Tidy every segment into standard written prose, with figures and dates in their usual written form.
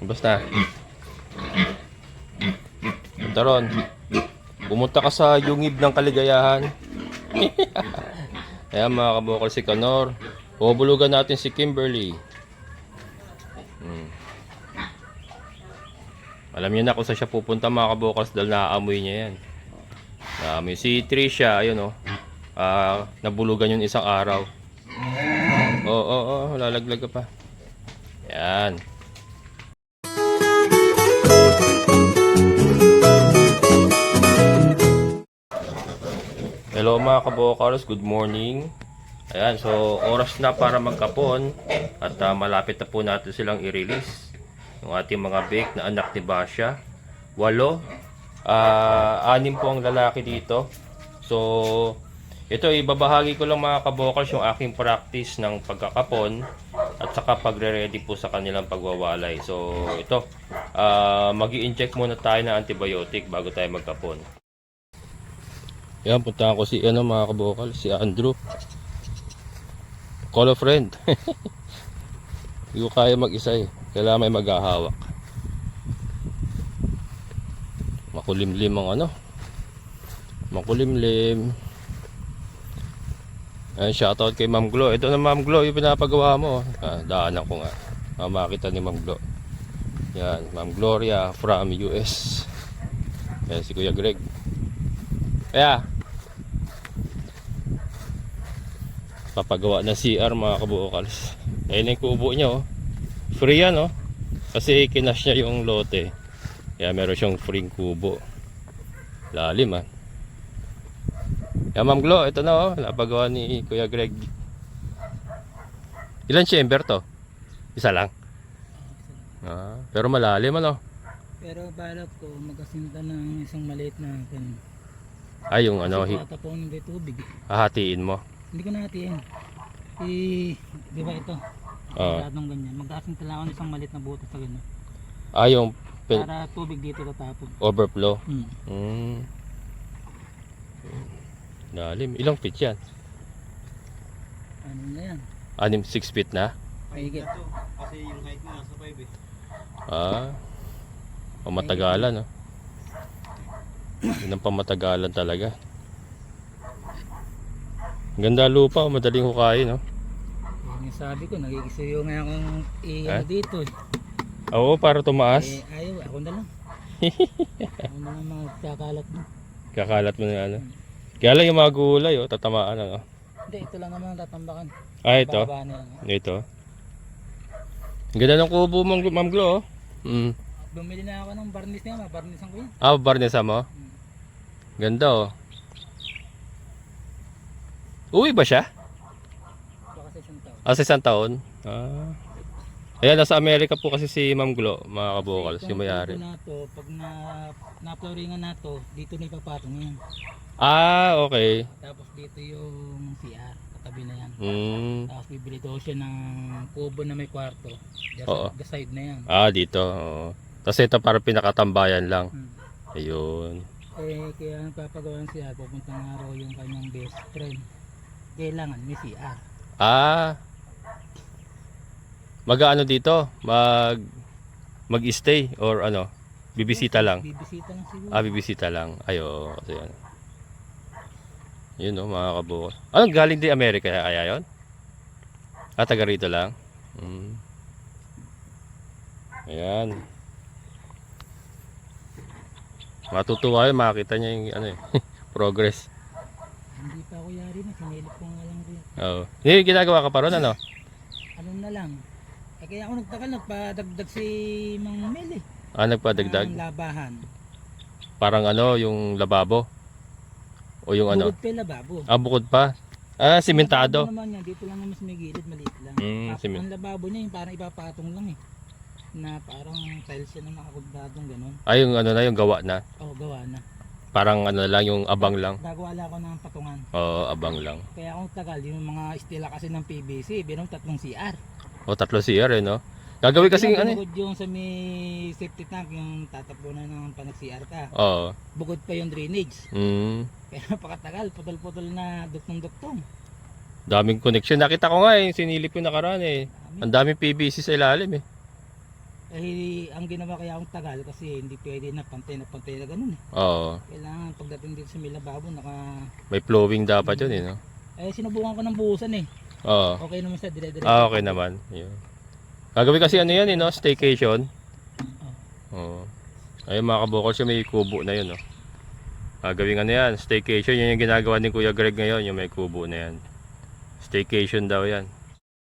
Basta. Punta ron. Pumunta ka sa yungib ng kaligayahan. Ayan mga kabukal, si Kanor. Bubulugan natin si Kimberly. Alam niyo na kung saan siya pupunta mga kabukals dahil naaamoy niya yan. Naaamoy. Si Trisha, ayun nabulugan yung isang araw. Oo, lalaglag ka pa. Yan. Hello mga kabukals, good morning. Ayan, so oras na para magkapon at malapit na po natin silang i-release. Yung ating mga bake na anak ni Basha. 8. 6 po ang lalaki dito. So, ito ibabahagi ko lang mga kabukals yung aking practice ng pagkakapon at saka pagre-ready po sa kanilang pagwawalay. So, ito, mag-i-inject muna tayo ng antibiotic bago tayo magkapon. Yan, puntahan ko si mga kabukals, si Andrew. Call a friend. Hindi ko kaya mag-isa eh. Kailangan may maghahawak. Makulimlim ang makulimlim. Ayan, shoutout kay Ma'am Glo. Ito na Ma'am Glo, yung pinapagawa mo. Daanan ko nga. Makita ni Ma'am Glo. Yan, Ma'am Gloria from US. Yan, si Kuya Greg. Kaya, papagawa na CR mga kabukals. Ayun yung kubo niya Free yan kasi kinash niya yung lote. Kaya meron siyang free kubo. Lalim Kaya Ma'am Glo, ito na napagawa ni Kuya Greg. Ilan chamber to? Isa lang? Pero malalim Pero balak ko magasinta ng isang maliit na yung kasi tatapunin ng tubig. Hahatiin mo? Hindi ko nahatiin. Di ba ito? Masyadong ganyan. Mag-asinta lang ako ng isang maliit na butas sa ganyan. Yung para tubig dito tatapon. overflow. Lalim. Ilang feet yan? Ano na yan? 6 feet na? Mahigit. Kasi yung height mo nasa 5 pamatagalan Yun ang pamatagalan talaga. Ganda lupa, madaling hukayin Yung sabi ko, nagkikisuyo nga akong dito Oo, para tumaas. Ayaw, ako na lang. Ako na lang magkakalat mo. Kakalat mo na Kaya lang yung mga gulay tatamaan Hindi, ito lang naman tatambakan. Ito. Ito. Ganda ng kubo Ma'am Glo Bumili na ako ng barnis niya, barnisan ko yun. Barnesa mo? Ganda Uwi ba siya? Baka sa isang taon. Sa isang taon? Ayan, nasa Amerika po kasi si Ma'am Glo, mga kabukals, yung may-ari. Pag na-flooringan na to, dito na ipapatong yan. Okay. Tapos dito yung CR, katabi na yan. Tapos bibili daw siya ng kubo na may kwarto. The side na yan. Dito. Tapos ito para pinakatambayan lang. Ayun. Kaya nagpapagawa ng CR, pupunta nga raw yung kanyang best friend. Kailangan may CR. Mag-ano dito? Mag-stay or bibisita lang? Bibisita lang siguro. Bibisita lang. Kasi yan. Yun mga kabukal. Galing din Amerika kaya yun? Taga rito lang? Ayan. Matutuwa yun, makita niya yung progress. Hindi pa ako yari na, sinilip ko nga lang rin. Ginagawa ka pa ron Ano na lang. Kaya ako nagpadagdag si Mang Mel nagpadagdag? Ang labahan. Parang yung lababo? O yung Bukod pa yung lababo. Bukod pa? Simentado? Naman yan, dito lang naman sa may gilid, maliit lang. Ang lababo niya yung parang ipapatong lang na parang tiles siya na nakakudadong gano'n. Yung yung gawa na? Gawa na. Parang lang, yung abang lang? Gagawa ko ng patungan. Abang lang. Kaya kung tagal, yung mga estila kasi ng PVC, binong 3 CR. 3 CR no? Gagawin kasi yung sa may safety tank, yung tatapunan ng panag-CR ka. Bukod pa yung drainage. Kaya napakatagal, putol-putol na duktong-duktong. Daming connection. Nakita ko nga sinilip ko nakaraan Ang daming PVC sa ilalim Eh, ang ginawa kaya akong tagal kasi hindi pwede na pantay na ganun eh. Oo. Kailangan pagdating dito sa may lababo, May flowing dapat yun eh, no? sinubukan ko ng buhusan eh. Oo. Okay naman siya, dire-dire. Okay naman. Yun. Gagawin kasi ano yan eh, no? Staycation. Oo. Ayun mga kabokals, yung may kubo na yun, no? Gagawin ano yan, staycation. Yun yung ginagawa ni Kuya Greg ngayon, yung may kubo na yan. Staycation daw yan.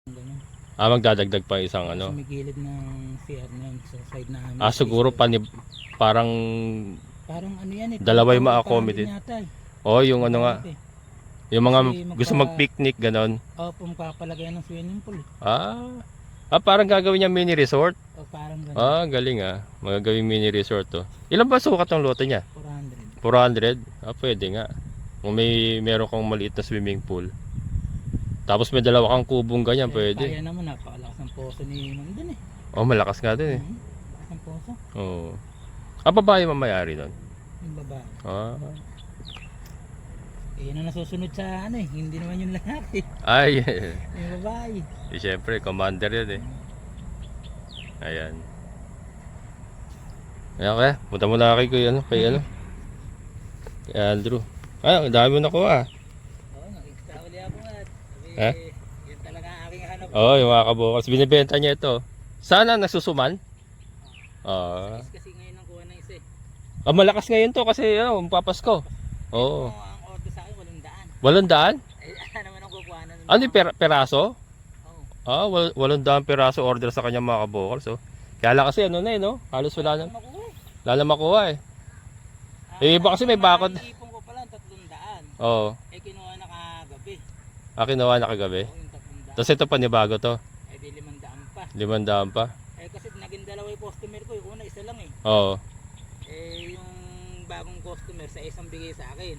Ganun. Magdadagdag pa isang ano. Sa may gilid ng CR na yun, sa side namin. Siguro parang Parang ano yan eh. dalawa yung parang ma-accommodate. yata eh. yung ano nga, Parang eh. yung mga Kasi gusto mag-picnic, ganon. Pumapalagay ng swimming pool. Parang gagawin niya mini resort. Parang ganun. Galing Magagawin mini resort to. Ilan ba sukat ng lote niya? 400. 400? Pwede nga. Kung meron kang maliit na swimming pool. Tapos may dalawa kang kubong ganyan, pwede. Kaya naman, napakalakas ng poso ni Mandun eh. Malakas nga din eh. Lakas ng poso. Oo. Babae mamayari nun? Yung babae. Yun ang nasusunod sa ano eh. Hindi naman yung lalaki. Ay. Yung babae. Siyempre, commander yun eh. Ayan. Okay, punta muna kay kay Andrew. Ang dami mo nakuha. Oo, nakikita uli ako nga. Ha? Yun talaga ang aking hanap. Yung mga kabukas. Binibenta niya ito. Sana nagsusuman. Kasi ngayon ang kuha ng isa eh. Malakas ngayon to kasi papasko. Oo. Ang order sa akin, 800. 800? Naman ang kukuha na. Ano yung peraso? Oo. 800 peraso order sa kanya mga kabukal. So, kaya lang kasi ano na eh, no? Halos wala na makuha eh. Iba kasi may bakod. Ipon ko pala 300. Oo. Kinuha na kagabi. Kinuha na kagabi. Oo, yung 300. Tapos ito panibago to. Di 500 pa. 500 pa. Kasi naging dalawa yung customer ko. Yung una isa lang eh. Oo. Yung bagong customer sa isang bigay sa akin.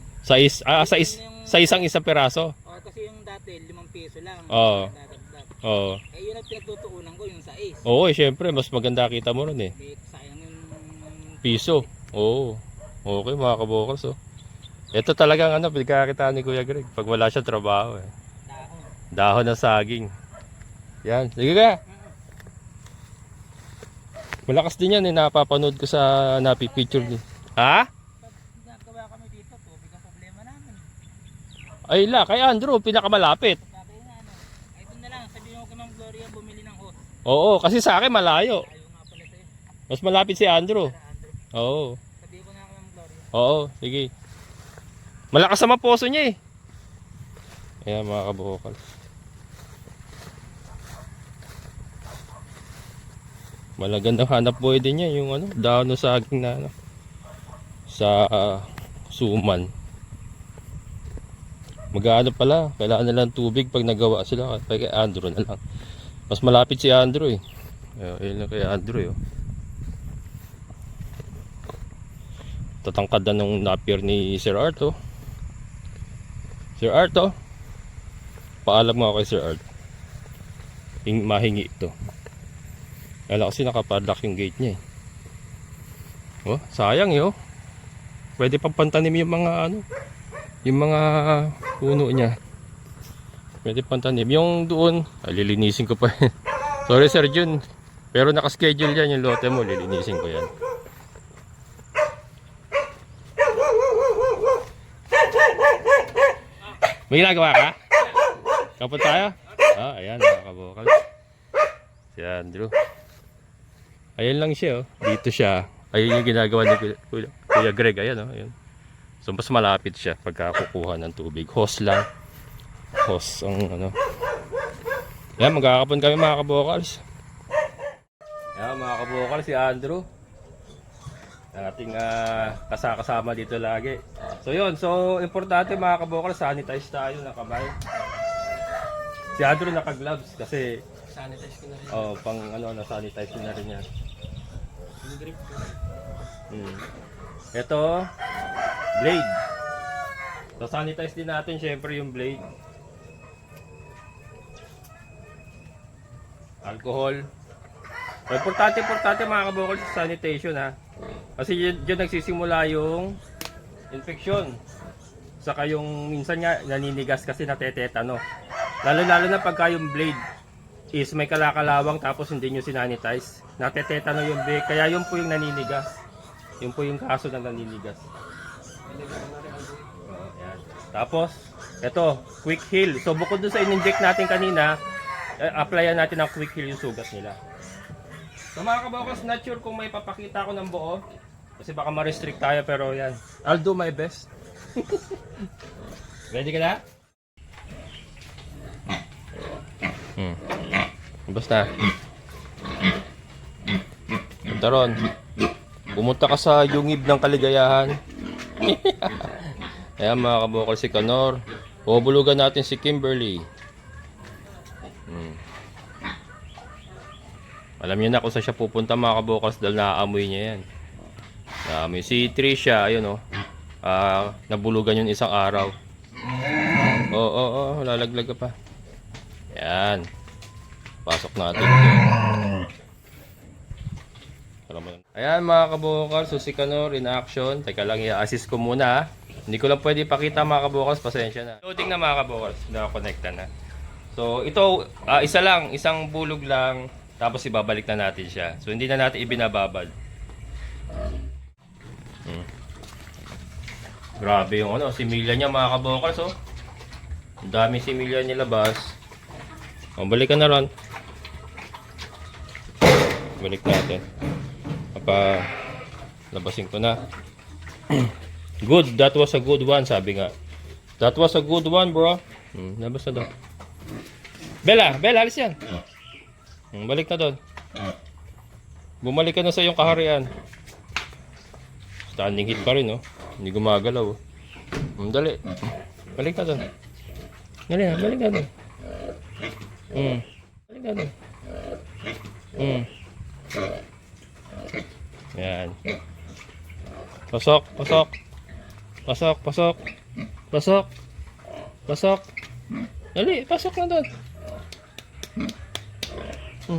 Sa isang peraso. Kasi yung dati 5 piso lang. Oo. Dadagdag. Oo. Yun ang pinagtutuunan ko yung 6. Oo, syempre mas maganda kita mo ron eh. Sayang yung Piso. Oo. Okay mga kabukals Ito talagang pinagkakita ni Kuya Greg pag wala siya trabaho eh. Dahon ng saging. Yan, sige ka. Malakas din yan eh, napapanood ko sa napipicture ni. Ha? Nagawa kami dito, tubig ang problema namin. Ay kay Andrew, pinakamalapit. Sabi nga ay doon na lang, sabihin ko kay Ma'am Gloria bumili ng hose. Oo, kasi sa akin malayo. Ayaw nga pala sa'yo. Mas malapit si Andrew. Oo. Sabihin ko na kay Ma'am Gloria. Oo, sige. Malakas naman poso niya eh. Ayan mga kabukal. Malagandang hanap buhay din niya yung dahon ng saging na sa suman. Mag-aano pala, kailangan nilang tubig pag nagawa sila kay Andrew na lang. Mas malapit si Andrew eh. Ayun lang kay Andrew Tatangkad na nung napier ni Sir Arto. Sir Arto, paalam nga kay Sir Art. Mahingi ito. Kaya kasi nakapadlock yung gate niya eh. Sayang Pwede pang pantanim yung mga yung mga puno niya. Pwede pantanim. Yung doon, lilinisin ko pa. Sorry Sir Jun. Pero nakaschedule yan yung lote mo, lilinisin ko yan. May ginagawa ka? Kapot tayo? Ayan mga kabukal. Si Andrew. Ayan lang siya Dito siya. Ayun yung ginagawa ni Kuya Greg. Ayan So mas malapit siya pagka kukuha ng tubig. Hose lang. Hose ang Ayan, magkakapon kami mga kabukals. Ayan mga kabukal, si Andrew. Ating kasama dito lagi. So yun, importante mga kabukal, sanitize tayo ng kamay. Si Andrew naka-gloves kasi Sanitize ko na rin. pang na-sanitize ko na rin yan. Ito, blade. So sanitize din natin syempre yung blade. Alcohol. So, importante mga kabukal sa sanitation Kasi dyan nagsisimula yung infection. Saka yung minsan nga naninigas kasi natetetano. Lalo na pagka yung blade. is may kalakalawang tapos hindi nyo sinanitize. Natetetano yung big, kaya yun po yung naninigas. Yun po yung kaso ng naninigas. Ayan. Tapos, ito, quick heal. So bukod dun sa in-inject natin kanina, applyan natin ng quick heal yung sugat nila. So mga kabokals, not sure kung may papakita ko ng buo. Kasi baka ma-restrict tayo, pero yan. I'll do my best. Ready ka na? Basta. Punta ron. Pumunta ka sa yungib ng kaligayahan. Ayan mga kabokal, si Kanor. Bubulugan natin si Kimberly. Alam niyo na kung saan siya pupunta mga kabokals dahil naaamoy niya yan. Naaamoy. Si Trisha, ayun o. Nabulugan yun isang araw. Oo, lalaglag ka pa. Yan. Pasok natin. Ayan mga kabokals, so si Kanor in action. Teka lang, i-assist ko muna. Hindi ko lang pwede ipakita mga kabokals, pasensya na. Loading na mga kabokals, nakakonecta na. So ito, isa lang, isang bulog lang. Tapos ibabalik na natin siya. So hindi na natin ibinababad. Grabe yung similya niya mga kabokals oh. Ang dami similya nilabas. Balik ka na ron. Balik natin. Labasin ko na. Good, that was a good one, sabi nga. That was a good one, bro. Labas na doon. Bella, alis yan. Balik na doon. Bumalik ka na sa iyong kaharian. Standing hit pa rin, oh. Hindi gumagalaw, oh. Dali. Balik na doon. Dali na, balik na doon. Balik na doon. Yan. Pasok. Dali, pasok na doon.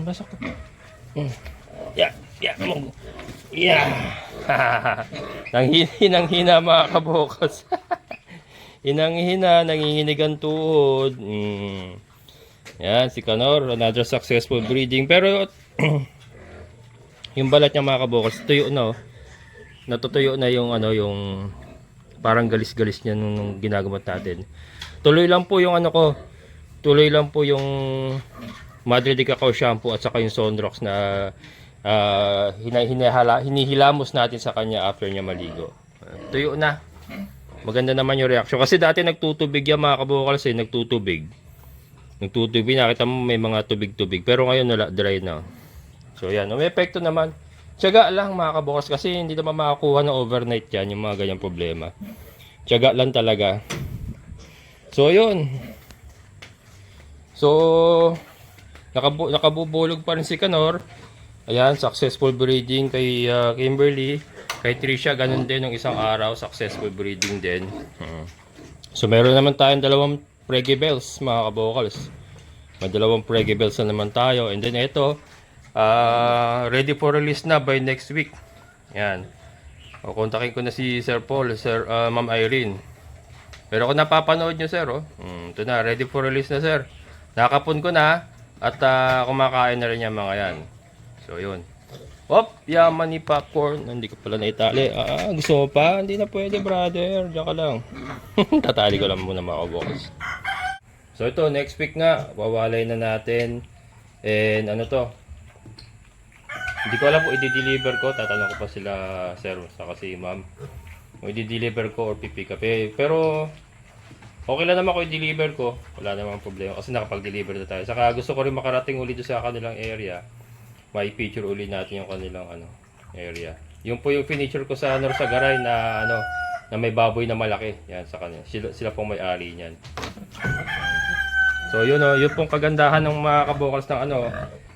Pasok na. Yeah. Hinang-hina mga kabokas. Hinang-hina, nanginginig ang tuhod. Yan, si Kanor, another successful breeding. Pero, yung balat niya mga kabokas, tuyo na, oh. Natutuyo na yung, yung parang galis-galis niya nung ginagamot natin. Tuloy lang po yung Madre de Cacao shampoo at saka yung Sonrox na hinihilamos natin sa kanya after niya maligo. Tuyo na. Maganda naman yung reaction. Kasi dati nagtutubig yan mga kabukals nagtutubig, nakita mo may mga tubig-tubig. Pero ngayon wala, dry na. So yan, may epekto naman. Tiyaga lang mga kabukals kasi hindi naman makakuha ng overnight yan, yung mga ganyang problema. Tiyaga lang talaga. So yun. So nakabubulog pa rin si Kanor. Ayan, successful breeding kay Kimberly. Kay Trisha, ganun din ng isang araw, successful breeding din. So meron naman tayong dalawang Preggy Bells mga kabokals. May dalawang Preggy Bells na naman tayo. And then ito, ready for release na by next week. Ayan. O, kontakin ko na si Sir Paul, Ma'am Irene. Pero kung napapanood nyo sir, ito na, ready for release na sir. Nakapon ko na. At kumakain na rin yung mga yan. So yun. Yaman ni popcorn. Hindi ko pala naitali. Gusto mo pa? Hindi na pwede brother. Diyan ka lang. Tatali ko lang muna mga kabokas. So ito, next week na. Wawalay na natin. And ano to? Hindi ko alam kung i-deliver ko. Tatanong ko pa sila sir. Saka si ma'am. Kung i-deliver ko or pipick up. Pero okay lang naman kung i-deliver ko. Wala namang problema kasi nakapag-deliver na tayo. Saka gusto ko rin makarating ulit sa kanilang area. May picture ulit natin yung kanilang area. Yung po yung furniture ko sa Norsagaray na na may baboy na malaki. Yan sa kanila. Sila pong may-ari niyan. So yun yun pong kagandahan ng mga kabokals ng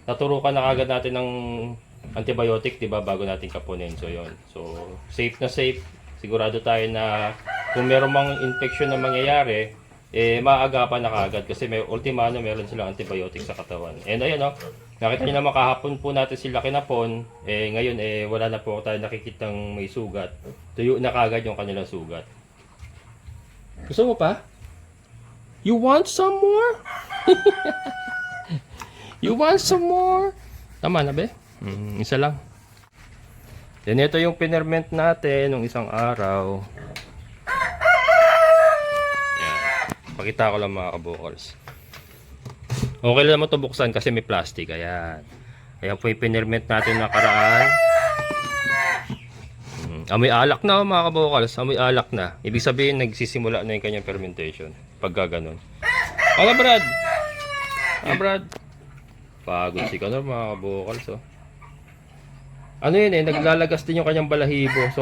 naturukan na kagad natin ng antibiotic, 'di ba, bago natin kapunin. So yun. So safe na safe. Sigurado tayo na kung meron mang infection na mangyayari, maagapan na kagad kasi may ultimano meron silang antibiotic sa katawan. And ayun nakita niyo naman kahapon po natin sila kinapon, ngayon wala na po tayo nakikitang may sugat. Tuyo na kagad yung kanilang sugat. Gusto mo pa? You want some more? You want some more? Tama na ba? Isa lang. Then ito yung pinerment natin nung isang araw. Yan. Pakita ko lang mga kabukals. Okay lang mo ito buksan kasi may plastic. Ayan. Ayan po yung pinerment natin nakaraan. Amoy alak na mga kabukals. Amoy alak na. Ibig sabihin nagsisimula na yung kanyang fermentation. Pagka ganun. Ano Brad? Brad? Pagod si Kanor mga kabukals. Oh. Ano yun naglalagas din yung kanyang balahibo. So,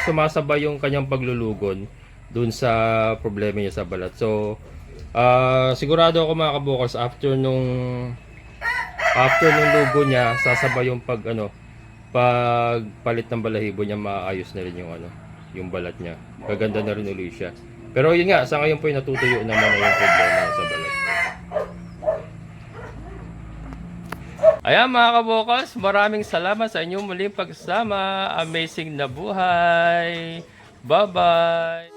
sumasabay yung kanyang paglulugon dun sa problema niya sa balat. So, sigurado ako mga kabukals after nung lugo niya, sasabay yung pagpalit ng balahibo niya, maayos na rin yung balat niya. Gaganda na rin ulit siya. Pero yun nga, sa ngayon po yung natutuyo naman na yung problema sa balat. Ayan mga kabukals, maraming salamat sa inyong muling pagsama. Amazing na buhay. Bye-bye!